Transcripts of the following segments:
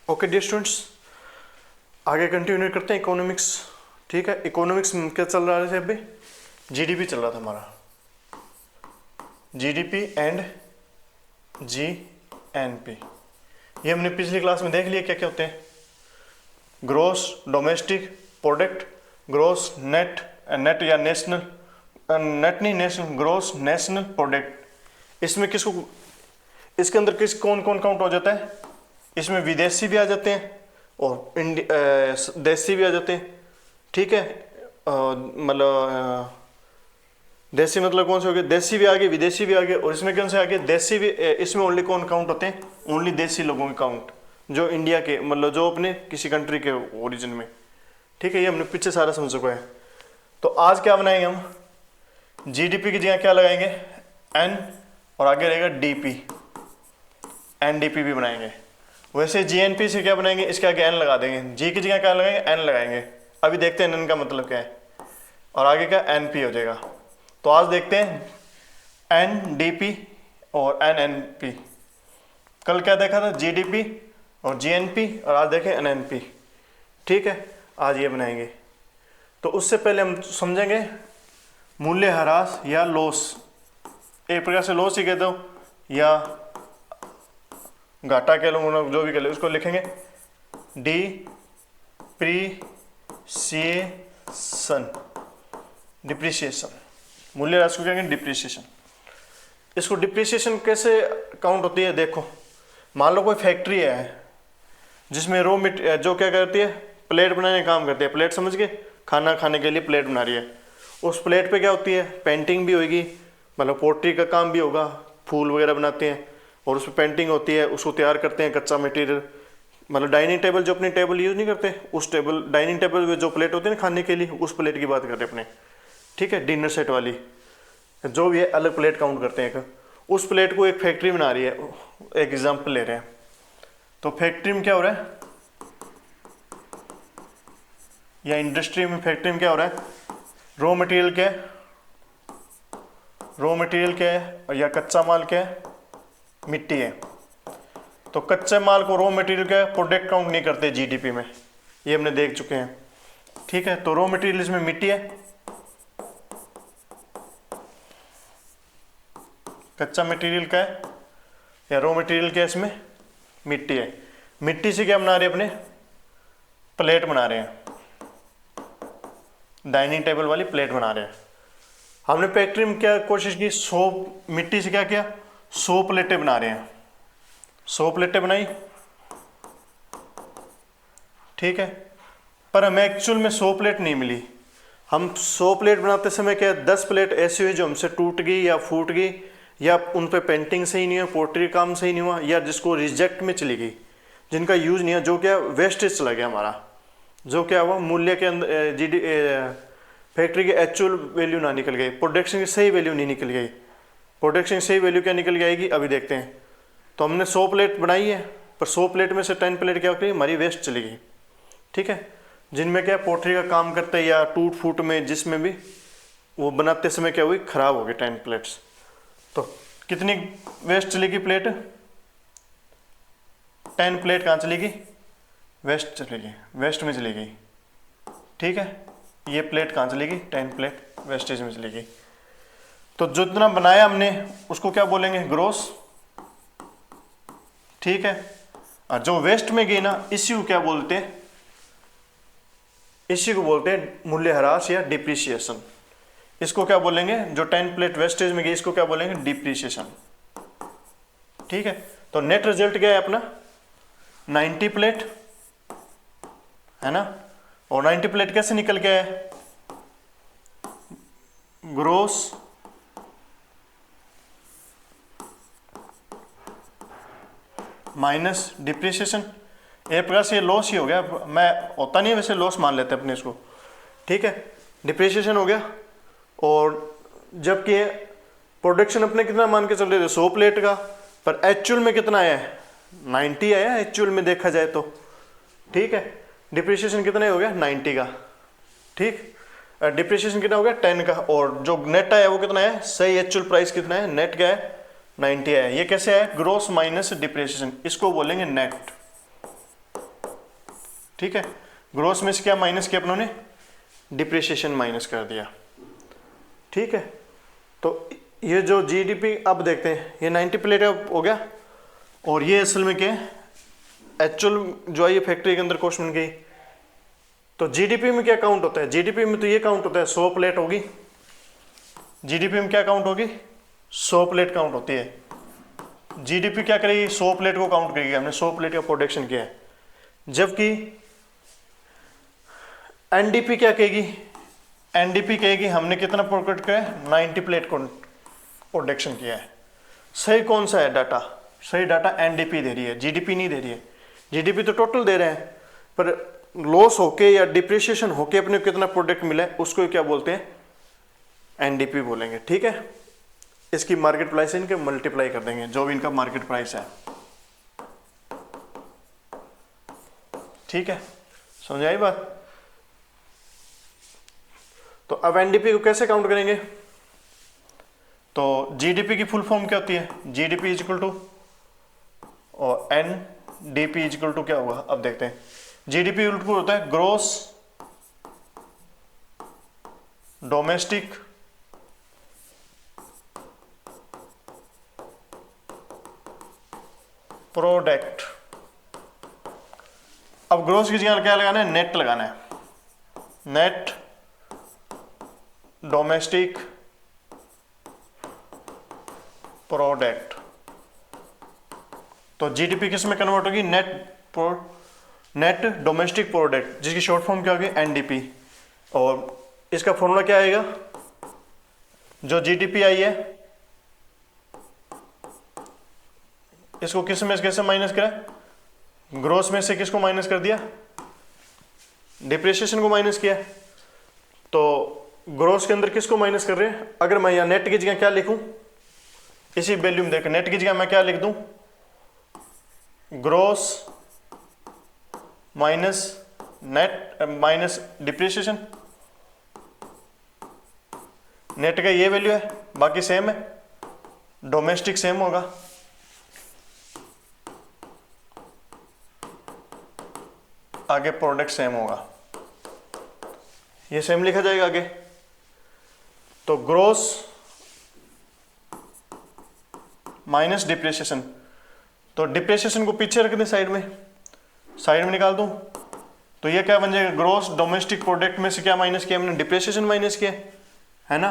Okay dear students, आगे continue करते हैं इकोनॉमिक्स। ठीक है, इकोनॉमिक्स में क्या चल रहा है? अभी जीडीपी चल रहा था हमारा, जीडीपी एंड जीएनपी। ये हमने पिछली क्लास में देख लिया क्या क्या होते हैं। Gross domestic product, gross net, net या नेशनल, नेट नहीं नेशनल, ग्रोस नेशनल प्रोडक्ट। इसमें किसको, इसके अंदर किस कौन कौन काउंट हो जाता है? इसमें विदेशी भी आ जाते हैं और देशी भी आ जाते हैं। ठीक है, मतलब देशी मतलब कौन से हो गए? देशी भी आ गए, विदेशी भी आ गए। और इसमें कौन से आ गए? देशी भी। इसमें ओनली कौन काउंट होते हैं? ओनली देशी लोगों के काउंट, जो इंडिया के, मतलब जो अपने किसी कंट्री के ओरिजिन में। ठीक है, ये हमने पीछे सारा समझ चुका है। तो आज क्या बनाएंगे हम? जीडीपी की जगह क्या लगाएंगे? एन, और आगे रहेगा डीपी, एनडीपी भी बनाएंगे। वैसे जीएनपी से क्या बनाएंगे? इसके आगे एन लगा देंगे। जी की जगह क्या लगाएंगे? एन लगाएंगे। अभी देखते हैं एन का मतलब क्या है, और आगे का एनपी हो जाएगा। तो आज देखते हैं एनडीपी और एनएनपी। कल क्या देखा था? जीडीपी और जीएनपी, और आज देखें एनएनपी। ठीक है, आज ये बनाएंगे। तो उससे पहले हम समझेंगे मूल्य ह्रास या लॉस। एक प्रकार से लॉस ही कहते हो या घाटा कह लो, जो भी कह लो, उसको लिखेंगे डिप्रीसिएशन। डिप्रीसिएशन, मूल्य ह्रास को कहेंगे डिप्रीसिएशन। इसको डिप्रीसिएशन कैसे काउंट होती है? देखो, मान लो कोई फैक्ट्री है जिसमें रो मटेरियल जो क्या करती है, प्लेट बनाने का काम करती है। प्लेट समझ के, खाना खाने के लिए प्लेट बना रही है। उस प्लेट पे क्या होती है? पेंटिंग भी होगी, मतलब पोट्री का काम भी होगा, फूल वगैरह बनाते हैं और उस पर पेंटिंग होती है। उसको तैयार करते हैं, कच्चा मटेरियल। मतलब डाइनिंग टेबल, जो अपनी टेबल यूज़ नहीं करते, उस टेबल, डाइनिंग टेबल में जो प्लेट होती है ना खाने के लिए, उस प्लेट की बात करते हैं अपने। ठीक है, डिनर सेट वाली, जो भी है अलग प्लेट काउंट करते हैं। उस प्लेट को एक फैक्ट्री बना रही है, एक एग्जाम्पल ले रहे हैं। तो फैक्ट्री में क्या हो रहा है, या इंडस्ट्री में, फैक्ट्री में क्या हो रहा है? रॉ मटेरियल क्या है? रॉ मटेरियल क्या है? और या कच्चा माल क्या है? मिट्टी है। तो कच्चे माल को रॉ मटेरियल क्या है? प्रोडक्ट काउंट नहीं करते जीडीपी में, ये हमने देख चुके हैं। ठीक है, तो रॉ मटेरियल इसमें मिट्टी है, कच्चा मटेरियल क्या है या रॉ मटेरियल क्या है? इसमें मिट्टी है। मिट्टी से क्या बना रहे हैं? अपने प्लेट बना रहे हैं, डाइनिंग टेबल वाली प्लेट बना रहे हैं। हमने फैक्ट्री में क्या कोशिश की? 100 मिट्टी से क्या किया? 100 प्लेटें बना रहे हैं। 100 प्लेटें बनाई, ठीक है, पर हमें एक्चुअल में 100 प्लेट नहीं मिली। हम 100 प्लेट बनाते समय क्या 10 प्लेट ऐसी हुई जो हमसे टूट गई या फूट गई, या उन पे पेंटिंग सही नहीं हुआ, पोर्ट्री काम सही नहीं हुआ, या जिसको रिजेक्ट में चली गई, जिनका यूज नहीं है, जो क्या वेस्टेज चला गया हमारा, जो क्या हुआ मूल्य के अंदर फैक्ट्री की एक्चुअल वैल्यू ना निकल गई, प्रोडक्शन की सही वैल्यू नहीं निकल गई। प्रोडक्शन की सही वैल्यू क्या निकल जाएगी? अभी देखते हैं। तो हमने 100 प्लेट बनाई है, पर 100 प्लेट में से 10 प्लेट क्या होती है? हमारी वेस्ट चली गई। ठीक है, जिनमें क्या पोट्री का काम करते हैं या टूट फूट में, जिसमें भी वो बनाते समय क्या हुई? खराब हो गई 10 प्लेट्स। तो कितनी वेस्ट चलेगी प्लेट? 10 प्लेट कहाँ चलेगी? वेस्ट चलेगी, वेस्ट में चली गई। ठीक है, ये प्लेट कहाँ चलेगी? 10 प्लेट वेस्टेज में चलेगी। तो जितना बनाया हमने उसको क्या बोलेंगे? ग्रोस। ठीक है, और जो वेस्ट में गई ना, इसी को क्या बोलते हैं? इसी को बोलते हैं मूल्य ह्रास या डिप्रिसिएशन। इसको क्या बोलेंगे? जो 10 प्लेट वेस्टेज में गई, इसको क्या बोलेंगे? डिप्रिसिएशन। ठीक है, तो नेट रिजल्ट क्या है अपना? 90 प्लेट है ना, और 90 प्लेट कैसे निकल के आए? Gross minus depreciation. एक प्रकार से लॉस ही हो गया। मैं होता नहीं है वैसे, लॉस मान लेते हैं अपने इसको। ठीक है, डिप्रिसिएशन हो गया। और जबकि प्रोडक्शन अपने कितना मान के चल रहे थे? 100 प्लेट का, पर एक्चुअल में कितना आया है? 90 आया एक्चुअल में देखा जाए तो। ठीक है, डिप्रिसिएशन कितना हो गया? 90 का। ठीक, डिप्रिसिएशन कितना हो गया? 10 का। और जो नेट आया वो कितना है? सही एक्चुअल प्राइस कितना है? नेट क्या है? 90 है। ये कैसे है? ग्रोस माइनस डिप्रिसिएशन, इसको बोलेंगे नेट। ठीक है, ग्रोस में से क्या माइनस किया अपनों ने, डिप्रिसिएशन माइनस कर दिया। ठीक है, तो ये जो जीडीपी अब देखते हैं, ये 90 प्लेट हो गया, और ये असल में क्या है, एक्चुअल जो है ये फैक्ट्री के अंदर कॉस्ट बन गई। तो जीडीपी में क्या काउंट होता है, जीडीपी में तो ये काउंट होता है 100 प्लेट होगी, जीडीपी में क्या काउंट होगी, 100 प्लेट काउंट होती है। जीडीपी क्या करेगी, 100 प्लेट को काउंट करेगी, हमने 100 प्लेट का प्रोडक्शन किया है। जबकि एनडीपी क्या कहेगी, एनडीपी कहेगी हमने कितना प्रोडक्ट किया है, 90 प्लेट को प्रोडक्शन किया है। सही कौन सा है डाटा, सही डाटा एनडीपी दे रही है, जीडीपी नहीं दे रही है। जीडीपी तो टोटल दे रहे हैं, पर लॉस होके या डिप्रिसिएशन होके अपने कितना प्रोडक्ट मिला है उसको क्या बोलते हैं, एनडीपी बोलेंगे। ठीक है, इसकी मार्केट प्राइस इनके मल्टीप्लाई कर देंगे, जो भी इनका मार्केट प्राइस है। ठीक है, समझ आई बात। तो अब एनडीपी को कैसे काउंट करेंगे, तो जीडीपी की फुल फॉर्म क्या होती है, जीडीपी इज इक्वल टू, और एनडीपी इज इक्वल टू क्या होगा, अब देखते हैं। जीडीपी इक्वल होता है ग्रोस डोमेस्टिक प्रोडक्ट। अब ग्रोस की जगह क्या लगाना है, नेट लगाना है, नेट डोमेस्टिक प्रोडक्ट। तो जीडीपी किस में कन्वर्ट होगी, नेट डोमेस्टिक प्रोडक्ट, जिसकी शॉर्ट फॉर्म क्या होगी, एनडीपी। और इसका फॉर्मूला क्या आएगा, जो जीडीपी आई है इसको किस में कैसे माइनस करा, ग्रोस में से किसको माइनस कर दिया, डिप्रिसिएशन को माइनस किया। तो ग्रोस के अंदर किसको माइनस कर रहे हैं, अगर मैं यहाँ नेट की जगह क्या लिखूं, इसी वैल्यू में देख, नेट की जगह मैं क्या लिख दूं, gross minus net minus depreciation. Net का ये वैल्यू है, बाकी सेम है, डोमेस्टिक सेम होगा, आगे प्रोडक्ट सेम होगा, ये सेम लिखा जाएगा आगे। तो ग्रोस माइनस डिप्रिसिएशन, तो डिप्रिसिएशन को पीछे रख दें, साइड में निकाल दूं, तो ये क्या बन जाएगा, ग्रोस डोमेस्टिक प्रोडक्ट में से क्या माइनस किया हमने, डिप्रिसिएशन माइनस किया है ना,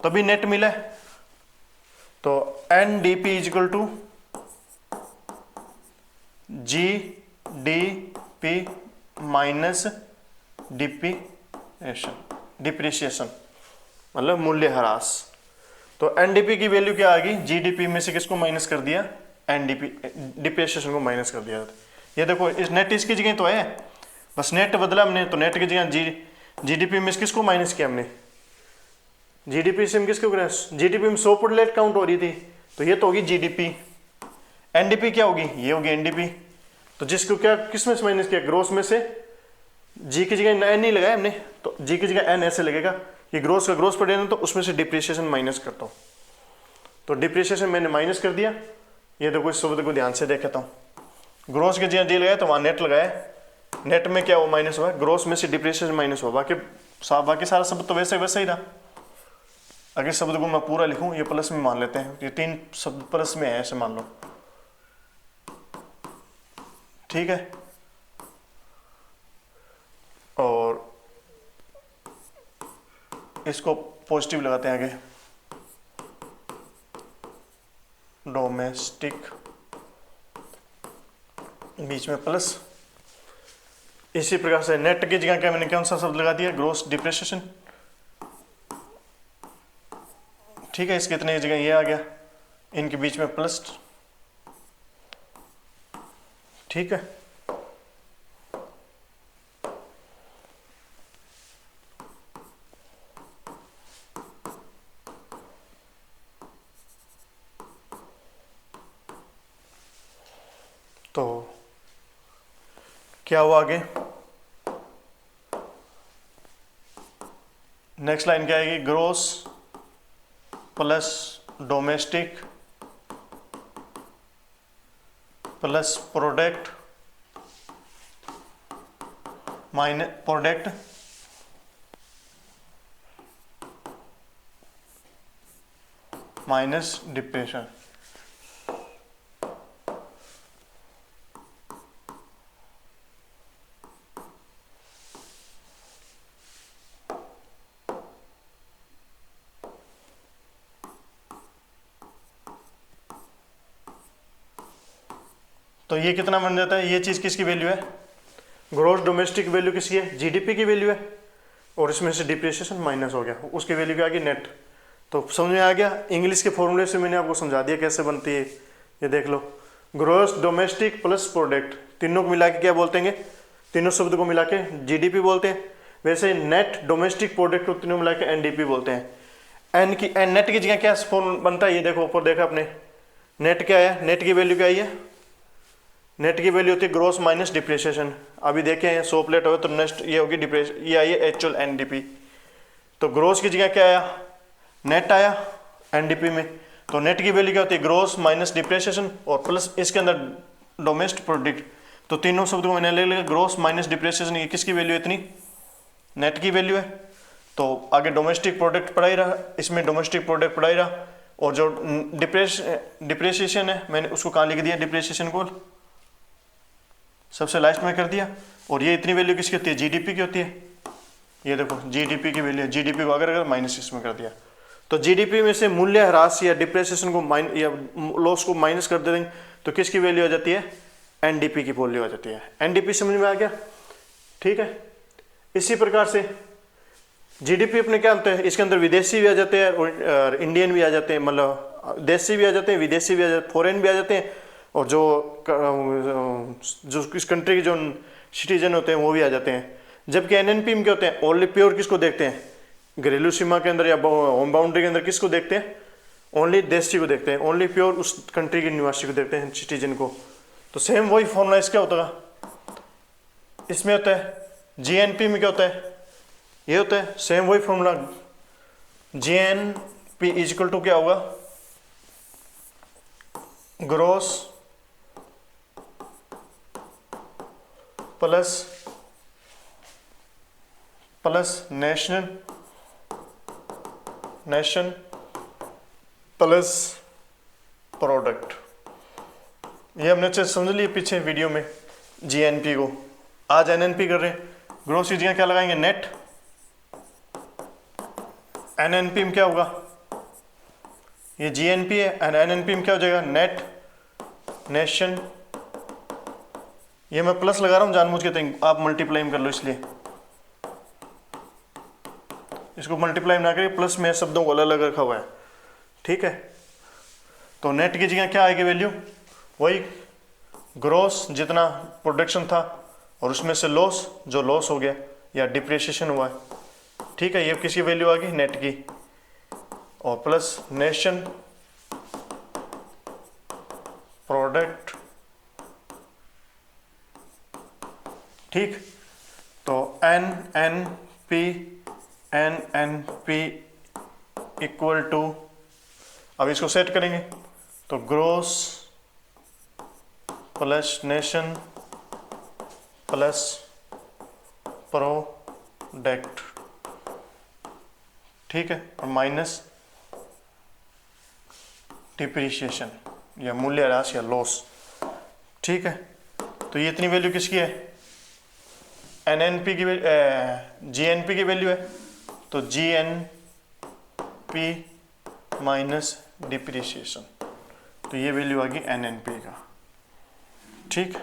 तभी नेट मिला है। तो NDP is equal to G D P minus depreciation मतलब मूल्य ह्रास। तो एनडीपी की वैल्यू क्या आ गई, जीडीपी में से किसको माइनस कर दिया, एनडीपी डिप्रिसिएशन को माइनस कर दिया। ये देखो इस नेट इसकी जगह तो है, बस नेट बदला हमने, तो नेट की जगह जीडीपी में किसको माइनस किया हमने, जीडीपी से हम किसको करें, जीडीपी में 100 प्लेट काउंट हो रही थी, तो ये तो होगी जीडीपी। एनडीपी क्या होगी, ये होगी एनडीपी। तो जिसको क्या किस में से माइनस किया, ग्रोस में से, जी की जगह एन नहीं लगाया हमने, तो जी की जगह एन ऐसे लगेगा कि ग्रोस का ग्रोस पड़े ना, तो उसमें से डिप्रिसिएशन माइनस करता हूँ। तो डिप्रिसिएशन मैंने माइनस कर दिया। ये देखो इस शब्द को ध्यान से देखता हूँ, ग्रोस के जगह जी लगाया तो वहाँ नेट लगाया, नेट में क्या वो माइनस हुआ, ग्रोस में से डिप्रिसिएशन माइनस हुआ, बाकी सारा शब्द तो वैसे ही रहा। अगर शब्द को मैं पूरा लिखूं, ये प्लस में मान लेते हैं, ये 3 शब्द प्लस में है ऐसे मान लो, ठीक है। और इसको पॉजिटिव लगाते हैं आगे, डोमेस्टिक बीच में प्लस। इसी प्रकार से नेट की जगह क्या मैंने कौन सा शब्द लगा दिया, ग्रोस डिप्रिसिएशन, ठीक है। इसके इतने जगह ये आ गया, इनके बीच में प्लस, ठीक है। तो क्या हुआ आगे, नेक्स्ट लाइन क्या आएगी, gross plus domestic plus product minus product minus depression. तो ये कितना बन जाता है, ये चीज़ किसकी वैल्यू है, ग्रॉस डोमेस्टिक वैल्यू किसकी है, जीडीपी की वैल्यू है, और इसमें से डिप्रिसिएशन माइनस हो गया, उसकी वैल्यू क्या आ गई, नेट। तो समझ में आ गया, इंग्लिश के फॉर्मूले से मैंने आपको समझा दिया कैसे बनती है। ये देख लो, ग्रॉस डोमेस्टिक प्लस प्रोडक्ट, तीनों को मिला के क्या बोलते हैं, तीनों शब्द को मिला के जीडीपी बोलते हैं। वैसे नेट डोमेस्टिक प्रोडक्ट को तीनों मिला के एनडीपी बोलते हैं। एन की नेट की जगह क्या फॉर्म बनता है, ये देखो ऊपर देखा आपने, नेट क्या है, नेट की वैल्यू क्या है, नेट की वैल्यू होती है ग्रॉस माइनस डिप्रिसिएशन। अभी देखें 100 प्लेट हो तो नेक्स्ट ये होगी डिप्रेशन, ये आई है एक्चुअल एनडीपी। तो ग्रॉस की जगह क्या आया, नेट आया एनडीपी में। तो नेट की वैल्यू क्या होती है, ग्रॉस माइनस डिप्रिसिएशन और प्लस इसके अंदर डोमेस्टिक प्रोडक्ट। तो तीनों शब्द को मैंने ले लिया, ग्रॉस माइनस डिप्रिसिएशन, ये किसकी वैल्यू है, इतनी नेट की वैल्यू है। तो आगे डोमेस्टिक प्रोडक्ट पढ़ा ही रहा, इसमें डोमेस्टिक प्रोडक्ट पढ़ा ही रहा, और जो डिप्रेशिएशन है मैंने उसको कहाँ लिख दिया, डिप्रेशिएशन को सबसे लास्ट में कर दिया। और ये इतनी वैल्यू किसकी होती है, जीडीपी की होती है। ये देखो जीडीपी की वैल्यू, जीडीपी को अगर माइनस इसमें कर दिया तो जीडीपी में से मूल्य ह्रास या डिप्रेशिएशन को या लॉस को माइनस कर देंगे तो किसकी वैल्यू आ जाती है, एनडीपी की वैल्यू आ जाती है। एनडीपी समझ में आ गया, ठीक है। इसी प्रकार से जीडीपी अपने क्या होते हैं, इसके अंदर विदेशी भी आ जाते हैं और इंडियन भी आ जाते हैं, मतलब देशी भी आ जाते हैं, विदेशी भी आ जाते हैं, फॉरेन भी आ जाते हैं, और जो इस कंट्री के जो सिटीजन होते हैं वो भी आ जाते हैं। जबकि एनएनपी में क्या होते हैं, ओनली प्योर किसको देखते हैं, घरेलू सीमा के अंदर या होम बाउंड्री के अंदर किसको देखते हैं, ओनली देशी को देखते हैं, ओनली प्योर उस कंट्री के निवासी को देखते हैं, सिटीजन को। तो सेम वही फॉर्मूला इसका होता है, इसमें होता है जीएनपी में क्या होता है, ये होता है सेम वही फॉर्मूला, जीएनपी इक्वल टू क्या होगा, gross plus nation plus product. ये हमने अच्छे समझ लिए पीछे वीडियो में जीएनपी को। आज एनएनपी कर रहे हैं, ग्रॉस की जगह क्या लगाएंगे, नेट। एनएनपी में क्या होगा, ये जीएनपी है, एंड एनएनपी में क्या हो जाएगा, नेट नेशन। ये मैं प्लस लगा रहा हूँ जानबूझ के, आप मल्टीप्लाई कर लो, इसलिए इसको मल्टीप्लाई ना करिए, प्लस में शब्दों को अलग अलग रखा हुआ है, ठीक है। तो नेट की जगह क्या आएगी वैल्यू, वही ग्रॉस जितना प्रोडक्शन था और उसमें से लॉस, जो लॉस हो गया या डिप्रिसिएशन हुआ है, ठीक है। ये किसकी वैल्यू आ गई, नेट की, और प्लस नेशन प्रोडक्ट, ठीक। तो एनएनपी इक्वल टू, अब इसको सेट करेंगे तो gross plus nation plus product, ठीक है, और माइनस डिप्रिसिएशन या मूल्य ह्रास या लॉस, ठीक है। तो ये इतनी वैल्यू किसकी है, एनएनपी की, जीएनपी की वैल्यू है, तो जीएनपी माइनस डिप्रिसिएशन, तो ये वैल्यू आ गई एनएनपी का, ठीक।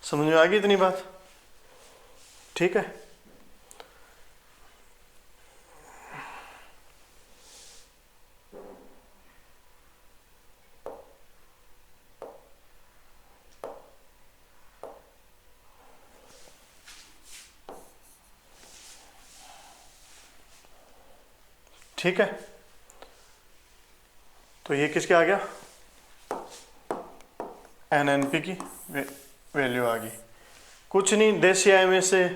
समझ में आ गई इतनी बात, ठीक है। ठीक है, तो ये किसके आ गया, एनएनपी की वैल्यू आ गई, कुछ नहीं, देसी आय में से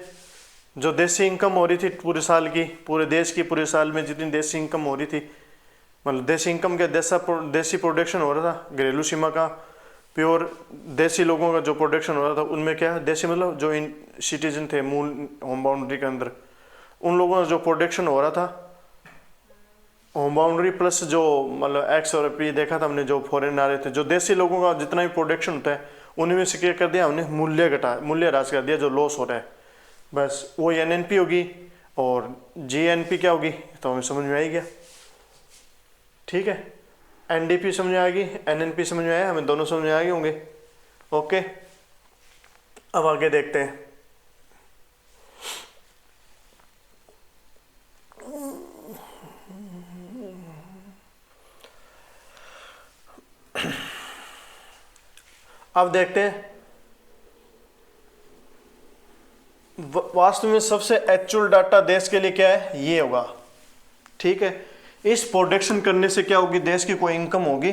जो देसी इनकम हो रही थी पूरे साल की, पूरे देश की पूरे साल में जितनी देसी इनकम हो रही थी, मतलब देसी इनकम के देसी प्रोडक्शन हो रहा था घरेलू सीमा का, प्योर देसी लोगों का जो प्रोडक्शन हो रहा था, उनमें क्या देसी मतलब जो इन सिटीजन थे मूल होम बाउंड्री के अंदर, उन लोगों का जो प्रोडक्शन हो रहा था होम बाउंड्री प्लस जो मतलब एक्स और पी देखा था हमने, जो फॉरेन आ रहे थे, जो देसी लोगों का जितना भी प्रोडक्शन होता है उनमें से क्या कर दिया हमने, मूल्य ह्रास कर दिया, जो लॉस हो रहा है। बस वो एनएनपी होगी और जीएनपी क्या होगी तो हमें समझ में आई गया। ठीक है, एनडीपी समझ में आएगी, एनएनपी समझ में आया, हमें दोनों समझ में आ गए होंगे। ओके, अब आगे देखते हैं। अब देखते हैं वास्तव में सबसे एक्चुअल डाटा देश के लिए क्या है, ये होगा। ठीक है, इस प्रोडक्शन करने से क्या होगी, देश की कोई इनकम होगी,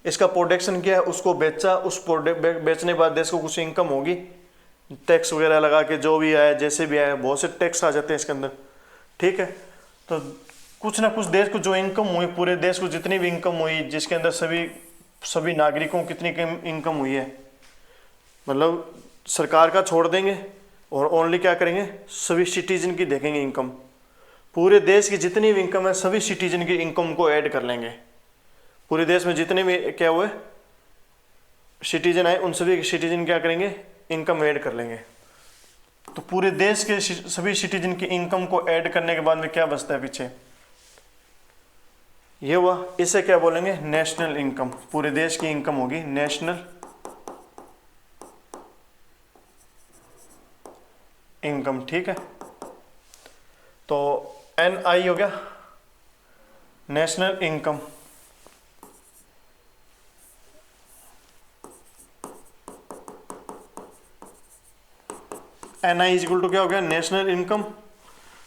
इसका प्रोडक्शन क्या है, उसको बेचा, उस बेचने के बाद देश को कुछ इनकम होगी, टैक्स वगैरह लगा के जो भी आया जैसे भी आया, बहुत से टैक्स आ जाते हैं इसके अंदर। ठीक है, तो कुछ ना कुछ देश को जो इनकम हुई, पूरे देश को जितनी भी इनकम हुई, जिसके अंदर सभी नागरिकों को कितनी इनकम हुई है, मतलब सरकार का छोड़ देंगे और ओनली क्या करेंगे, सभी सिटीजन की देखेंगे इनकम। पूरे देश की जितनी भी इनकम है सभी सिटीजन की इनकम को ऐड कर लेंगे। पूरे देश में जितने भी क्या हुए सिटीजन आए, उन सभी सिटीजन क्या करेंगे, इनकम ऐड कर लेंगे। तो पूरे देश के सभी सिटीजन की इनकम को ऐड करने के बाद में क्या बचता है पीछे, ये हुआ, इसे क्या बोलेंगे, नेशनल इनकम। पूरे देश की इनकम होगी नेशनल इनकम। ठीक है, तो एनआई हो गया national income. NI is equal to क्या हो गया, नेशनल इनकम।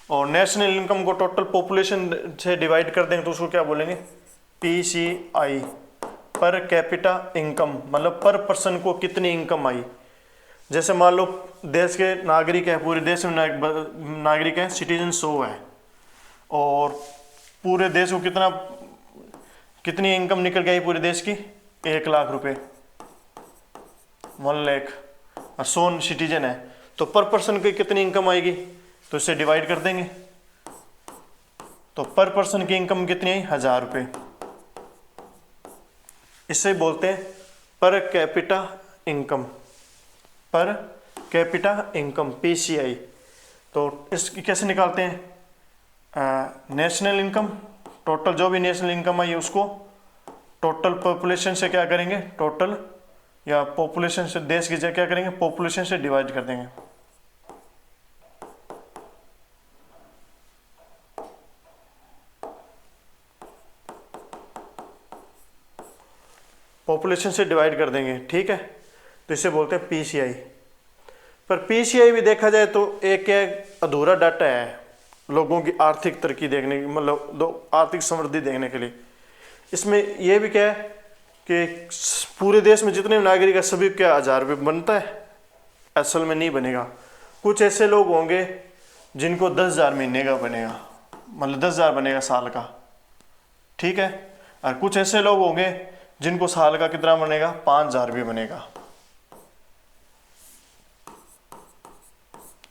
और नेशनल इनकम को टोटल पॉपुलेशन से डिवाइड कर देंगे तो उसको क्या बोलेंगे, पीसीआई, पर कैपिटा इनकम, मतलब पर पर्सन को कितनी इनकम आई। जैसे मान लो देश के नागरिक है, पूरे देश में नागरिक हैं, सिटीजन 100 है, और पूरे देश को कितनी इनकम निकल गई पूरे देश की, 1 लाख रुपए, 1 लाख, और 100 सिटीजन है, तो पर पर्सन की कितनी इनकम आएगी, तो इससे डिवाइड कर देंगे। तो पर पर्सन की इनकम कितनी आई, 1000 रुपये। इससे बोलते हैं per capita income, per capita income, PCI. तो इसकी कैसे निकालते हैं, नेशनल इनकम, टोटल जो भी नेशनल इनकम आई उसको टोटल पॉपुलेशन से क्या करेंगे, टोटल या पॉपुलेशन से, देश की जगह क्या करेंगे, पॉपुलेशन से डिवाइड कर देंगे। पॉपुलेशन से डिवाइड कर देंगे। ठीक है, तो इसे बोलते हैं पीसीआई। पर पीसीआई भी देखा जाए तो एक अधूरा डाटा है लोगों की आर्थिक तरक्की देखने की, मतलब आर्थिक समृद्धि देखने के लिए। इसमें यह भी क्या है कि पूरे देश में जितने नागरिक है सभी क्या 1000 रुपये बनता है, असल में नहीं बनेगा। कुछ ऐसे लोग होंगे जिनको 10,000 महीने का बनेगा, मतलब 10,000 बनेगा साल का। ठीक है, और कुछ ऐसे लोग होंगे जिनको साल का कितना बनेगा, 5,000 भी बनेगा।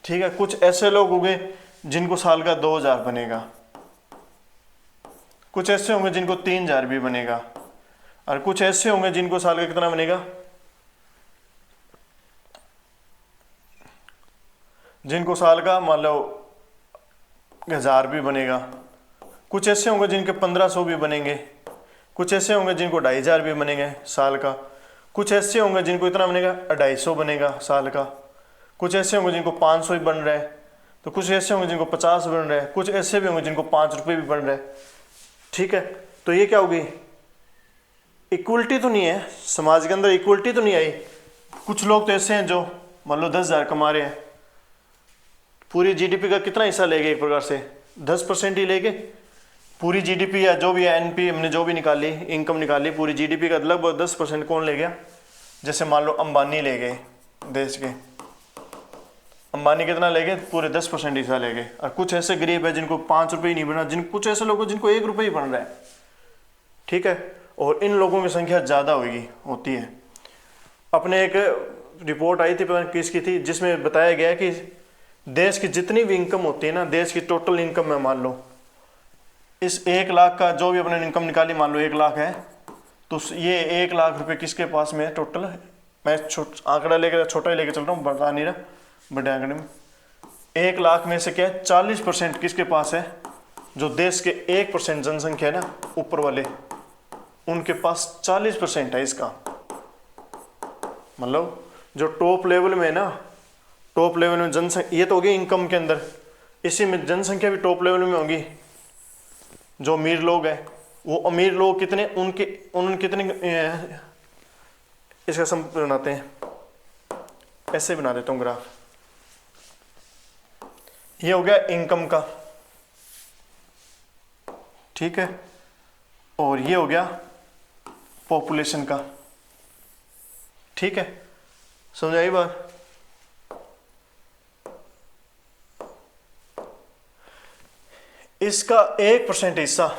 ठीक है, कुछ ऐसे लोग होंगे जिनको साल का 2,000 बनेगा, कुछ ऐसे होंगे जिनको 3,000 भी बनेगा, और कुछ ऐसे होंगे जिनको साल का कितना बनेगा, जिनको साल का मान लो 1,000 भी बनेगा। कुछ ऐसे होंगे जिनके 1,500 भी बनेंगे, कुछ ऐसे होंगे जिनको 2,500 भी बनेंगे साल का, कुछ ऐसे होंगे जिनको इतना बनेगा 250 बनेगा साल का, कुछ ऐसे होंगे जिनको 500 ही बन रहा है, तो कुछ ऐसे होंगे जिनको 50 बन रहा है, कुछ ऐसे भी होंगे जिनको 5 रुपये भी बन रहा है। ठीक है, तो ये क्या होगी, इक्वलिटी तो नहीं है समाज के अंदर, इक्वलिटी तो नहीं आई। कुछ लोग तो ऐसे हैं जो मान लो 10,000 कमा रहे हैं, पूरी जीडीपी का कितना हिस्सा लेंगे, एक प्रकार से 10% ही लेंगे। पूरी जीडीपी या जो भी एनपी हमने जो भी निकाली, इनकम निकाली, पूरी जीडीपी का लगभग 10% कौन ले गया, जैसे मान लो अंबानी ले गए देश के, अंबानी कितना ले गए, पूरे 10% हिस्सा ले गए। और कुछ ऐसे गरीब है जिनको 5 रुपये ही नहीं बना, कुछ ऐसे लोग हैं जिनको 1 रुपये ही बन रहा है, ठीक है। और इन लोगों की संख्या ज़्यादा होती है। अपने एक रिपोर्ट आई थी, पता नहीं किसकी थी, जिसमें बताया गया कि देश की जितनी भी इनकम होती है ना, देश की टोटल इनकम में मान लो इस 1 लाख का जो भी अपने इनकम निकाली, मान लो 1 लाख है, तो ये 1 लाख रुपए किसके पास में है टोटल। मैं आंकड़ा लेकर छोटा ही लेकर चल रहा हूँ, बता नहीं रहा बड़े आंकड़े में। 1 लाख में से क्या है 40% किसके पास है, जो देश के 1% जनसंख्या है ना ऊपर वाले, उनके पास 40% है इसका। मतलब जो टॉप लेवल में है ना, टॉप लेवल में जनसंख्या, ये तो होगी इनकम के अंदर, इसी में जनसंख्या भी टॉप लेवल में होगी। जो अमीर लोग हैं वो अमीर लोग कितने, उन्होंने कितने इसका सम बनाते हैं, ऐसे बना देता हूँ ग्राफ। ये हो गया इनकम का, ठीक है, और ये हो गया पॉपुलेशन का, ठीक है। समझ आई बात। इसका 1% हिस्सा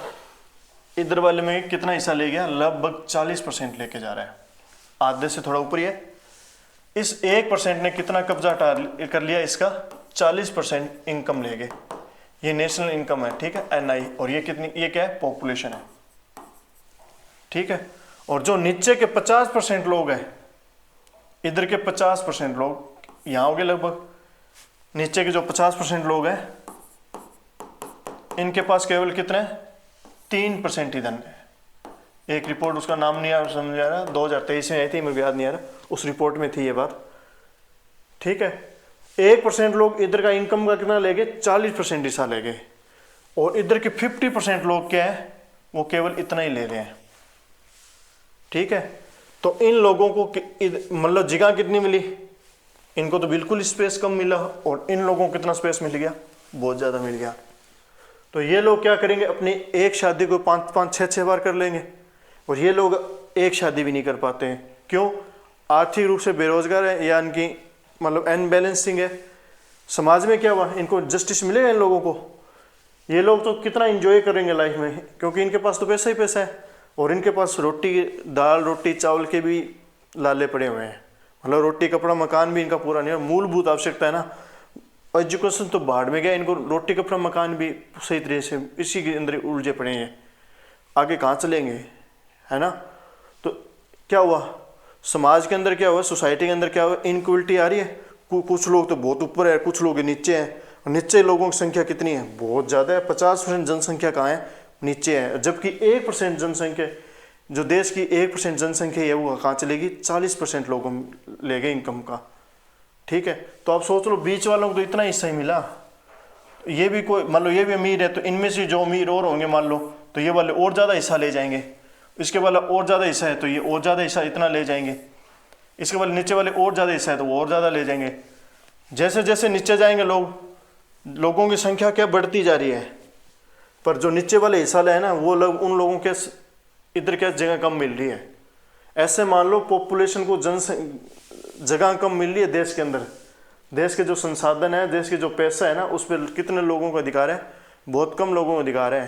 इधर वाले में कितना हिस्सा ले गया, लगभग 40% लेके जा रहा है, आधे से थोड़ा ऊपर ही है। इस 1% ने कितना कब्जा कर लिया, इसका 40% इनकम ले गए। ये नेशनल इनकम है, ठीक है, NI। और ये कितनी, ये क्या है, पॉपुलेशन है, ठीक है। और जो नीचे के 50% लोग हैं, इधर के 50% लोग यहाँ हो गए लगभग, नीचे के जो 50% लोग हैं इनके पास केवल कितने 3% ही धन है। एक रिपोर्ट, उसका नाम नहीं समझ आ रहा, 2023 में आई थी, मुझे याद नहीं आ रहा, उस रिपोर्ट में थी ये बात, ठीक है। 1% लोग इधर का इनकम का कितना ले गए, 40% हिस्सा ले गए। और इधर के 50% लोग क्या है, वो केवल इतना ही ले रहे हैं, ठीक है। तो इन लोगों को मतलब जगह कितनी मिली, इनको तो बिल्कुल स्पेस कम मिला, और इन लोगों को कितना स्पेस मिल गया, बहुत ज़्यादा मिल गया। तो ये लोग क्या करेंगे, अपनी एक शादी को 5-5, 6-6 बार कर लेंगे। और ये लोग एक शादी भी नहीं कर पाते हैं, क्यों, आर्थिक रूप से बेरोजगार है, या इनकी मतलब अनबैलेंसिंग है। समाज में क्या हुआ, इनको जस्टिस मिलेगा इन लोगों को, ये लोग तो कितना एंजॉय करेंगे लाइफ में, क्योंकि इनके पास तो पैसा ही पैसा है, और इनके पास दाल रोटी चावल के भी लाले पड़े हुए हैं। मतलब रोटी कपड़ा मकान भी इनका पूरा नहीं है, मूलभूत आवश्यकता है ना। एजुकेशन तो बाढ़ में गया, इनको रोटी कपड़ा मकान भी सही तरीके से इसी के अंदर उलझे पड़े हैं, आगे कहाँ चलेंगे, है ना। तो क्या हुआ, समाज के अंदर क्या हुआ, सोसाइटी के अंदर क्या हुआ, इनक्वलिटी आ रही है। कुछ लोग तो बहुत ऊपर है, कुछ लोग नीचे हैं। और नीचे लोगों की संख्या कितनी है, बहुत ज़्यादा है। 50% जनसंख्या कहाँ है, नीचे है। जबकि 1% जनसंख्या, जो देश की 1% जनसंख्या है, वो कहाँ चलेगी, 40% लोगों ले गए इनकम का, ठीक है। तो आप सोच लो, बीच वालों को तो इतना हिस्सा ही मिला, ये भी कोई मान लो ये भी अमीर है, तो इनमें से जो अमीर और होंगे मान लो, तो ये वाले और ज़्यादा हिस्सा ले जाएंगे, इसके वाला और ज़्यादा हिस्सा है तो ये और ज़्यादा हिस्सा इतना ले जाएंगे, इसके वाले नीचे वाले और ज़्यादा हिस्सा है तो वो और ज़्यादा ले जाएंगे। जैसे जैसे नीचे जाएंगे लोगों की संख्या क्या बढ़ती जा रही है, पर जो नीचे वाले हिस्सा ले है ना, वो लोग, उन लोगों के इधर क्या जगह कम मिल रही है। ऐसे मान लो पॉपुलेशन को जगह कम मिल रही है देश के अंदर, देश के जो संसाधन है, देश के जो पैसा है ना, उस पर कितने लोगों का अधिकार है, बहुत कम लोगों का अधिकार है।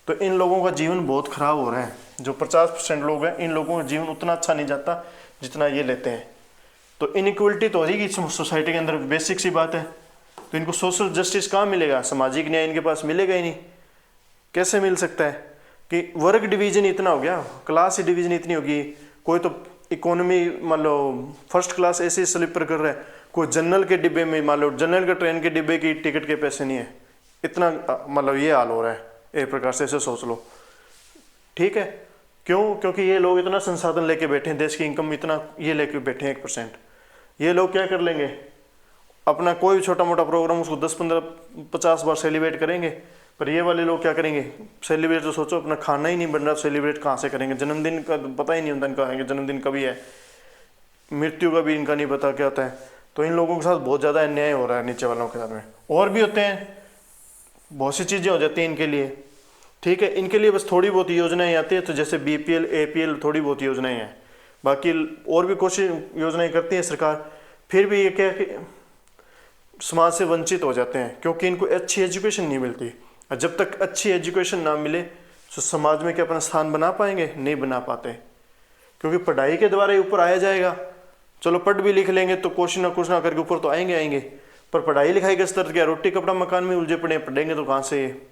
तो इन लोगों का जीवन बहुत खराब हो रहा है। जो 50% लोग हैं, इन लोगों का जीवन उतना अच्छा नहीं जाता जितना ये लेते हैं। तो इनइक्वलिटी तो हो रही सोसाइटी के अंदर, बेसिक सी बात है। तो इनको सोशल जस्टिस कहाँ मिलेगा, सामाजिक न्याय इनके पास मिलेगा ही नहीं। कैसे मिल सकता है कि वर्ग डिवीजन इतना हो गया, क्लास डिवीजन इतनी होगी। कोई तो इकोनॉमी मान लो फर्स्ट क्लास ऐसे स्लीपर कर रहा है, कोई जनरल के डिब्बे में मान लो जनरल के ट्रेन के डिब्बे की टिकट के पैसे नहीं है, इतना मतलब ये हाल हो रहा है। एक प्रकार से ऐसे सोच लो, ठीक है। क्यों, क्योंकि ये लोग इतना संसाधन लेके बैठे हैं, देश की इनकम इतना ये लेके बैठे हैं 1%। ये लोग क्या कर लेंगे, अपना कोई छोटा मोटा प्रोग्राम उसको 10, 15, 50 बार सेलिब्रेट करेंगे। पर ये वाले लोग क्या करेंगे, सेलिब्रेट तो सोचो, अपना खाना ही नहीं बन रहा, सेलिब्रेट कहाँ से करेंगे। जन्मदिन का पता ही नहीं होता इनका है जन्मदिन कभी है, मृत्यु का भी इनका नहीं पता क्या होता है। तो इन लोगों के साथ बहुत ज़्यादा अन्याय हो रहा है नीचे वालों के साथ में। और भी होते हैं, बहुत सी चीज़ें हो जाती हैं इनके लिए, ठीक है। इनके लिए बस थोड़ी बहुत योजनाएं आती है, तो जैसे BPL APL थोड़ी बहुत योजनाएं हैं, बाकी और भी कोशिश योजनाएं करती है सरकार। फिर भी ये क्या कि समाज से वंचित हो जाते हैं, क्योंकि इनको अच्छी एजुकेशन नहीं मिलती। और जब तक अच्छी एजुकेशन ना मिले तो समाज में क्या अपना स्थान बना पाएंगे? नहीं बना पाते, क्योंकि पढ़ाई के द्वारा ही ऊपर आया जाएगा। चलो पढ़ भी लिख लेंगे तो कुछ ना करके ऊपर तो आएंगे, पर पढ़ाई लिखाई का स्तर क्या, रोटी कपड़ा मकान में उलझे पड़े, पढ़ेंगे तो कहाँ से?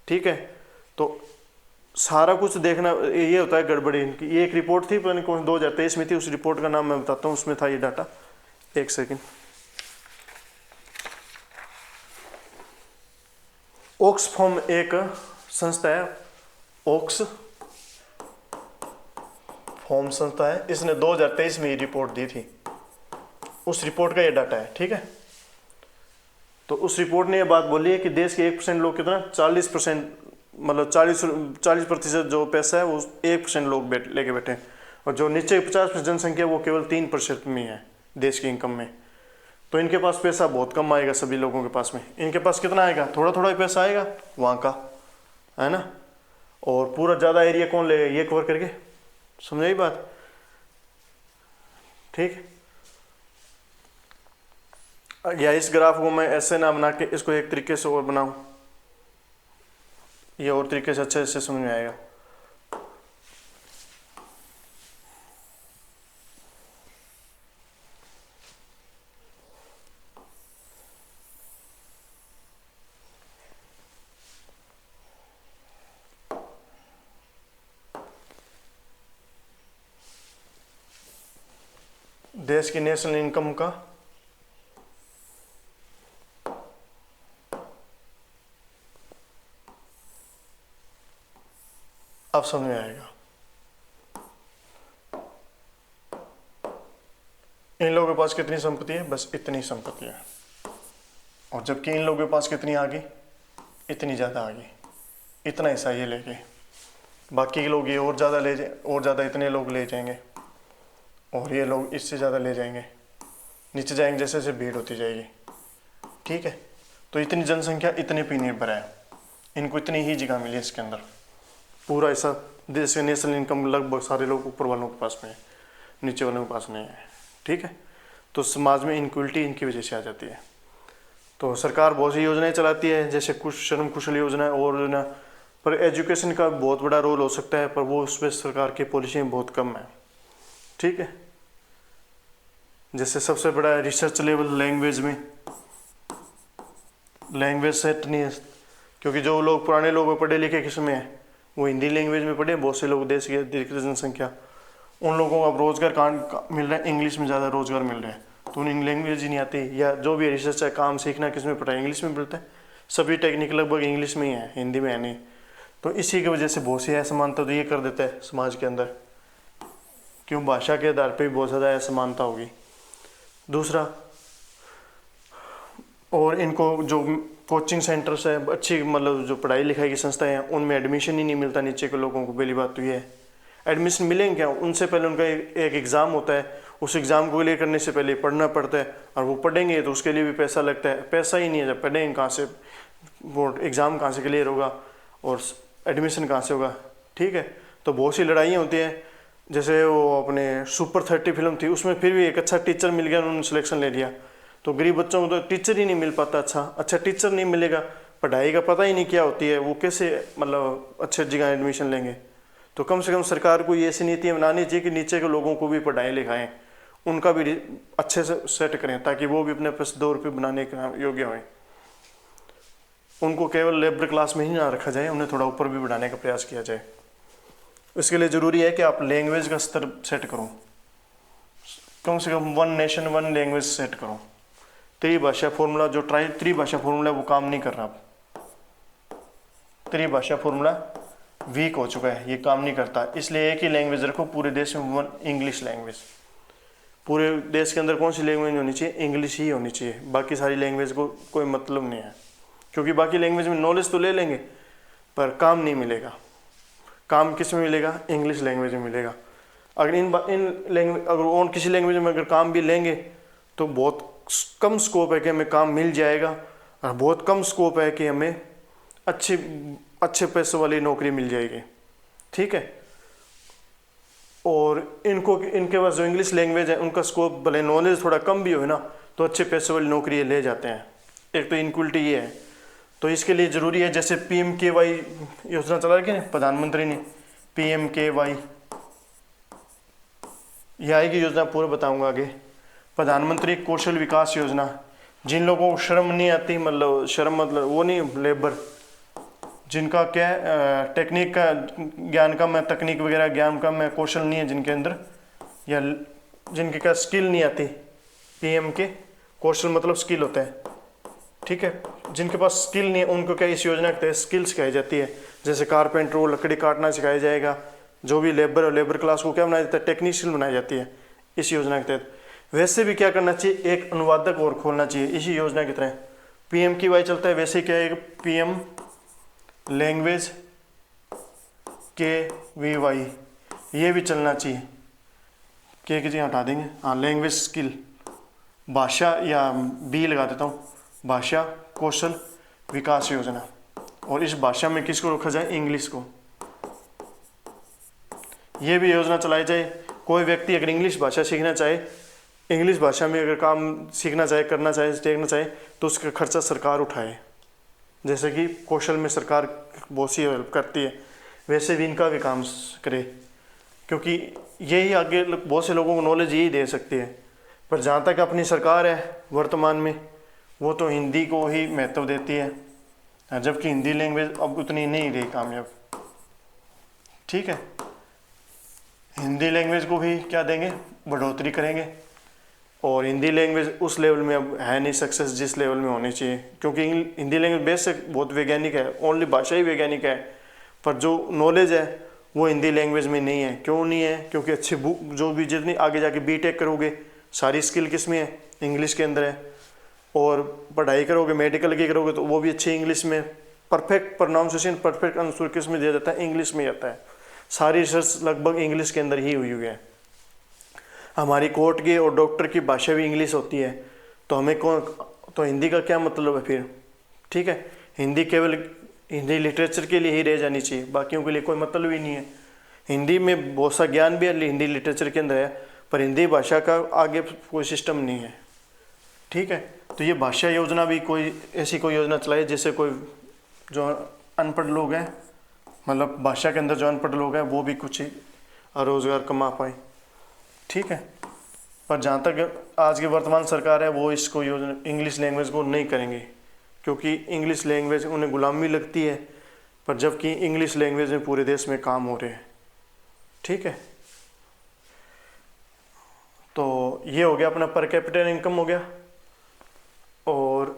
ठीक है, तो सारा कुछ देखना ये होता है गड़बड़ी इनकी। ये एक रिपोर्ट थी, पता नहीं कौन 2023 में थी, उस रिपोर्ट का नाम मैं बताता हूँ, उसमें था ये डाटा। एक सेकेंड। ऑक्सफॉर्म एक संस्था है, ऑक्सफॉर्म संस्था है, इसने 2023 में ये रिपोर्ट दी थी, उस रिपोर्ट का ये डाटा है। ठीक है, तो उस रिपोर्ट ने ये बात बोली है कि देश के 1% लोग कितना 40%, मतलब 40% जो पैसा है वो 1% लोग लेके बैठे हैं, और जो नीचे 50% जनसंख्या वो केवल 3% में है देश की इनकम में। तो इनके पास पैसा बहुत कम आएगा, सभी लोगों के पास में। इनके पास कितना आएगा? थोड़ा थोड़ा ही पैसा आएगा वहाँ का, है ना। और पूरा ज़्यादा एरिया कौन लेगा ये कवर करके? समझाई बात? ठीक, या इस ग्राफ को मैं ऐसे ना बना के इसको एक तरीके से और बनाऊं, ये और तरीके से अच्छे से समझ में आएगा। देश की नेशनल इनकम का अब समझ में आएगा। इन लोगों के पास कितनी संपत्ति है? बस इतनी संपत्ति है, और जबकि इन लोगों के पास कितनी आ गई? इतनी ज़्यादा आ गई, इतना हिस्सा ये लेके, बाकी के लोग ये और ज़्यादा ले जाए, और ज़्यादा इतने लोग ले जाएंगे, और ये लोग इससे ज़्यादा ले जाएंगे, नीचे जाएंगे, जैसे जैसे भीड़ होती जाएगी। ठीक है, तो इतनी जनसंख्या इतने पे निर्भर है, इनको इतनी ही जगह मिली इसके अंदर। पूरा ऐसा देश का नेशनल इनकम लगभग सारे लोग ऊपर वालों के पास में है, नीचे वालों के पास नहीं है। ठीक है, तो समाज में इनक्वलिटी इनकी वजह से आ जाती है। तो सरकार बहुत सी योजनाएं चलाती है, जैसे कुछ श्रम कुशल योजना और योजना, पर एजुकेशन का बहुत बड़ा रोल हो सकता है, पर वो उसमें सरकार की पॉलिसियाँ बहुत कम है। ठीक है, जैसे सबसे बड़ा है रिसर्च लेवल, लैंग्वेज में लैंग्वेज सेट नहीं है, क्योंकि जो लोग पुराने लोग पढ़े लिखे किस में है, वो हिंदी लैंग्वेज में पढ़े। बहुत से लोग देश की अधिक जनसंख्या, उन लोगों को अब रोजगार कहाँ मिल रहा है? इंग्लिश में ज़्यादा रोजगार मिल रहा है, तो उन्हें लैंग्वेज ही नहीं आती, या जो भी रिसर्च है काम सीखना किस में पढ़ा है? इंग्लिश में मिलता है। सभी टेक्निक लगभग इंग्लिश में ही है, हिंदी में है नहीं। तो इसी की वजह से बहुत सी असमानता तो ये कर देता है समाज के अंदर, क्यों? भाषा के आधार पर भी बहुत ज़्यादा असमानता होगी। दूसरा, और इनको जो कोचिंग सेंटर्स है, अच्छी मतलब जो पढ़ाई लिखाई की संस्थाएं हैं, उनमें एडमिशन ही नहीं मिलता नीचे के लोगों को। पहली बात तो ये है, एडमिशन मिलेंगे क्या? उनसे पहले उनका एक एग्ज़ाम होता है, उस एग्ज़ाम को क्लियर करने से पहले पढ़ना पड़ता है, और वो पढ़ेंगे तो उसके लिए भी पैसा लगता है। पैसा ही नहीं है, जब पढ़ेंगे कहाँ से? वो एग्ज़ाम कहाँ से क्लियर होगा और एडमिशन कहाँ से होगा? ठीक है, तो बहुत सी लड़ाइयाँ होती हैं। जैसे वो अपने सुपर 30 फिल्म थी, उसमें फिर भी एक अच्छा टीचर मिल गया, उन्होंने सिलेक्शन ले लिया। तो गरीब बच्चों को तो टीचर ही नहीं मिल पाता, अच्छा टीचर नहीं मिलेगा, पढ़ाई का पता ही नहीं क्या होती है, वो कैसे मतलब अच्छे जगह एडमिशन लेंगे? तो कम से कम सरकार को ये ऐसी नीतियाँ बनानी चाहिए कि नीचे के लोगों को भी पढ़ाएं लिखाएं, उनका भी अच्छे से सेट करें, ताकि वो भी अपने पास 2 रुपये बनाने के योग्य हों। उनको केवल लेबर क्लास में ही ना रखा जाए, उन्हें थोड़ा ऊपर भी बढ़ाने का प्रयास किया जाए। इसके लिए ज़रूरी है कि आप लैंग्वेज का स्तर सेट करो, कम से कम 1 नेशन 1 लैंग्वेज सेट करो। त्रिभाषा फॉर्मूला, जो त्रिभाषा फॉर्मूला वो काम नहीं कर रहा। त्रिभाषा फॉर्मूला वीक हो चुका है, ये काम नहीं करता। इसलिए एक ही लैंग्वेज रखो पूरे देश में, इंग्लिश लैंग्वेज। पूरे देश के अंदर कौन सी लैंग्वेज होनी चाहिए? इंग्लिश ही होनी चाहिए। बाकी सारी लैंग्वेज को कोई मतलब नहीं है, क्योंकि बाकी लैंग्वेज में नॉलेज तो ले लेंगे पर काम नहीं मिलेगा। काम किस में मिलेगा? इंग्लिश लैंग्वेज में मिलेगा। अगर इन लैंग्वेज, अगर और किसी लैंग्वेज में अगर काम भी लेंगे तो बहुत कम स्कोप है कि हमें काम मिल जाएगा, और बहुत कम स्कोप है कि हमें अच्छे पैसों वाली नौकरी मिल जाएगी। ठीक है, और इनके पास जो इंग्लिश लैंग्वेज है उनका स्कोप, भले नॉलेज थोड़ा कम भी हो ना, तो अच्छे पैसे वाली नौकरी ले जाते हैं। एक तो इनक्वलिटी ये है, तो इसके लिए ज़रूरी है, जैसे PMKY योजना चला रखी है प्रधानमंत्री ने, PMKY, ये आएगी योजना, पूरा बताऊंगा आगे। प्रधानमंत्री कौशल विकास योजना, जिन लोगों को शर्म नहीं आती, मतलब शर्म मतलब वो नहीं, लेबर जिनका क्या है, टेक्निक का ज्ञान कम है, तकनीक वगैरह ज्ञान कम है, कौशल नहीं है जिनके अंदर, या जिनके क्या स्किल नहीं आती, PM के कौशल मतलब स्किल होता है, ठीक है। जिनके पास स्किल नहीं है उनको क्या इस योजना के तहत स्किल सिखाई जाती है, जैसे कारपेंटर को लकड़ी काटना सिखाया जाएगा, जो भी लेबर और लेबर क्लास को क्या बनाया जाता है, टेक्नीशियन बनाई जाती है इस योजना के तहत। वैसे भी क्या करना चाहिए, एक अनुवादक और खोलना चाहिए इसी योजना की तरह। PMKY चलता है, वैसे क्या है, PM लैंग्वेज KVY, ये भी चलना चाहिए। के जी हटा देंगे, हाँ, लैंग्वेज स्किल, भाषा, या B लगा देता हूँ, भाषा कौशल विकास योजना। और इस भाषा में किसको रखा जाए, इंग्लिश को। ये भी योजना चलाई जाए, कोई व्यक्ति अगर इंग्लिश भाषा सीखना चाहे, इंग्लिश भाषा में अगर काम सीखना चाहे, करना चाहे, देखना चाहे, तो उसका खर्चा सरकार उठाए। जैसे कि कौशल में सरकार बहुत सी हेल्प करती है, वैसे भी इनका भी काम करे, क्योंकि यही आगे बहुत से लोगों को नॉलेज यही दे सकती है। पर जहाँ तक अपनी सरकार है वर्तमान में, वो तो हिंदी को ही महत्व देती है, जबकि हिंदी लैंग्वेज अब उतनी नहीं रही कामयाब, ठीक है। हिंदी लैंग्वेज को भी क्या देंगे, बढ़ोतरी करेंगे। और हिंदी लैंग्वेज उस लेवल में अब है नहीं सक्सेस जिस लेवल में होनी चाहिए, क्योंकि हिंदी लैंग्वेज बेसिक बहुत वैज्ञानिक है, ओनली भाषा ही वैज्ञानिक है, पर जो नॉलेज है वो हिंदी लैंग्वेज में नहीं है। क्यों नहीं है, क्योंकि अच्छी बुक, जो भी जितनी आगे जाके B.Tech करोगे, सारी स्किल किस में है, इंग्लिश के अंदर है। और पढ़ाई करोगे, मेडिकल की करोगे, तो वो भी अच्छी इंग्लिश में, परफेक्ट प्रोनाउंसिएशन, परफेक्ट आंसर किस में दिया जाता है, इंग्लिश में आता है। सारी रिसर्च लगभग इंग्लिश के अंदर ही हुई है। हमारी कोर्ट की और डॉक्टर की भाषा भी इंग्लिश होती है, तो हमें कौन, तो हिंदी का क्या मतलब है फिर, ठीक है। हिंदी केवल हिंदी लिटरेचर के लिए ही रह जानी चाहिए, बाकियों के लिए कोई मतलब ही नहीं है। हिंदी में बहुत सा ज्ञान भी है, हिंदी लिटरेचर के अंदर है, पर हिंदी भाषा का आगे कोई सिस्टम नहीं है, ठीक है। तो ये भाषा योजना भी कोई ऐसी कोई योजना चलाई जिससे कोई जो अनपढ़ लोग हैं, मतलब भाषा के अंदर जो अनपढ़ लोग हैं, वो भी कुछ रोजगार कमा पाए, ठीक है। पर जहाँ तक आज की वर्तमान सरकार है, वो इसको योजना इंग्लिश लैंग्वेज को नहीं करेंगे, क्योंकि इंग्लिश लैंग्वेज उन्हें गुलामी लगती है, पर जबकि इंग्लिश लैंग्वेज में पूरे देश में काम हो रहे हैं, ठीक है। तो ये हो गया अपना पर कैपिटल इनकम हो गया। और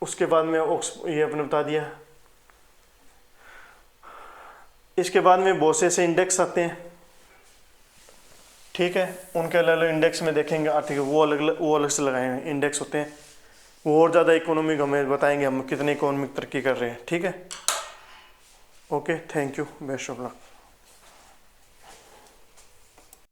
उसके बाद में ये अपने बता दिया। इसके बाद में बहुत से ऐसे इंडेक्स आते हैं, ठीक है, उनके अलग अलग इंडेक्स में देखेंगे आर्थिक, वो अलग से लगाए हैं इंडेक्स होते हैं, वो और ज़्यादा इकोनॉमिक हमें बताएंगे हम कितनी इकोनॉमिक तरक्की कर रहे हैं, ठीक है। Okay, thank you, best of luck.